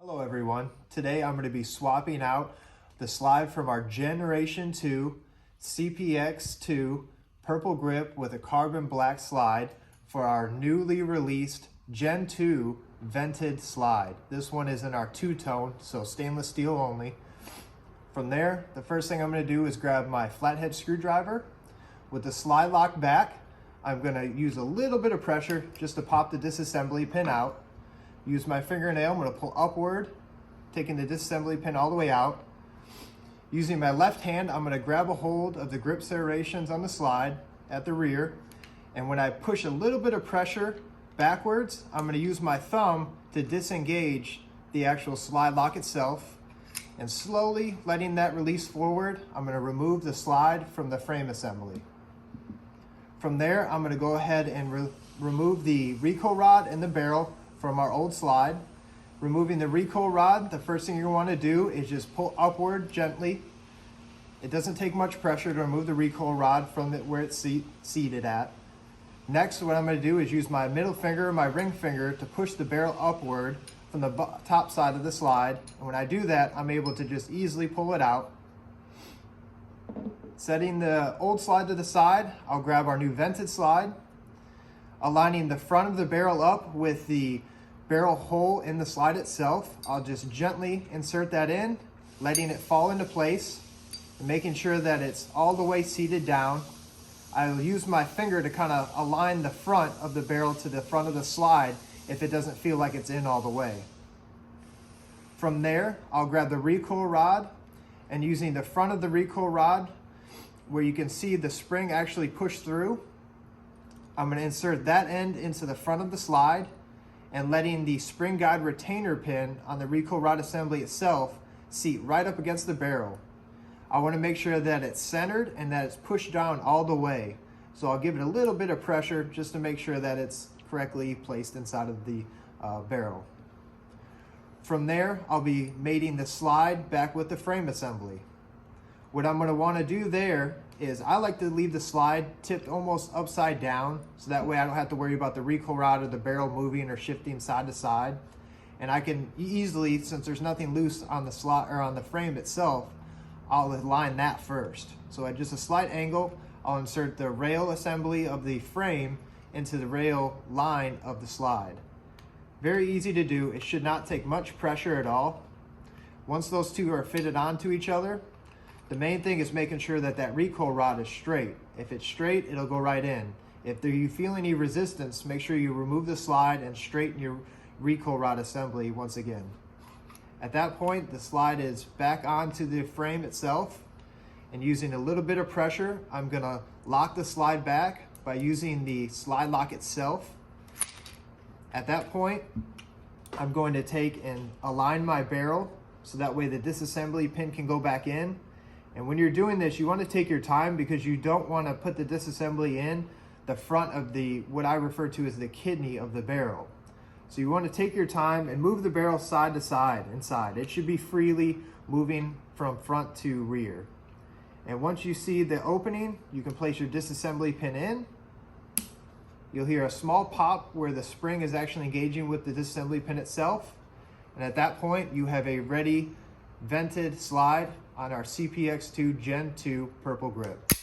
Hello everyone. Today I'm going to be swapping out the slide from our Generation 2 CPX 2 purple grip with a carbon black slide for our newly released Gen 2 vented slide. This one is in our two-tone, so stainless steel only. From there, the first thing I'm going to do is grab my flathead screwdriver. With the slide lock back, I'm going to use a little bit of pressure just to pop the disassembly pin out. Use my fingernail, I'm going to pull upward, taking the disassembly pin all the way out. Using my left hand, I'm going to grab a hold of the grip serrations on the slide at the rear. And when I push a little bit of pressure backwards, I'm going to use my thumb to disengage the actual slide lock itself. And slowly letting that release forward, I'm going to remove the slide from the frame assembly. From there, I'm going to go ahead and remove the recoil rod and the barrel from our old slide. Removing the recoil rod, the first thing you want to do is just pull upward gently. It doesn't take much pressure to remove the recoil rod from where it's seated at. Next, what I'm going to do is use my middle finger and my ring finger to push the barrel upward from the top side of the slide. And when I do that, I'm able to just easily pull it out. Setting the old slide to the side, I'll grab our new vented slide. Aligning the front of the barrel up with the barrel hole in the slide itself, I'll just gently insert that in, letting it fall into place, and making sure that it's all the way seated down. I'll use my finger to kind of align the front of the barrel to the front of the slide if it doesn't feel like it's in all the way. From there, I'll grab the recoil rod, and using the front of the recoil rod, where you can see the spring actually push through, I'm going to insert that end into the front of the slide and letting the spring guide retainer pin on the recoil rod assembly itself seat right up against the barrel. I want to make sure that it's centered and that it's pushed down all the way. So I'll give it a little bit of pressure just to make sure that it's correctly placed inside of the barrel. From there, I'll be mating the slide back with the frame assembly. What I'm going to want to do there is I like to leave the slide tipped almost upside down, so that way I don't have to worry about the recoil rod or the barrel moving or shifting side to side. And I can easily, since there's nothing loose on the slot or on the frame itself, I'll align that first. So at just a slight angle, I'll insert the rail assembly of the frame into the rail line of the slide. Very easy to do. It should not take much pressure at all. Once those two are fitted onto each other, the main thing is making sure that that recoil rod is straight. If it's straight, it'll go right in. If you feel any resistance, make sure you remove the slide and straighten your recoil rod assembly once again. At that point, the slide is back onto the frame itself, and using a little bit of pressure, I'm gonna lock the slide back by using the slide lock itself. At that point, I'm going to take and align my barrel so that way the disassembly pin can go back in. And when you're doing this, you want to take your time because you don't want to put the disassembly in the front of the, what I refer to as the kidney of the barrel. So you want to take your time and move the barrel side to side inside. It should be freely moving from front to rear. And once you see the opening, you can place your disassembly pin in. You'll hear a small pop where the spring is actually engaging with the disassembly pin itself. And at that point, you have a ready vented slide on our CPX 2 Gen 2 purple grip.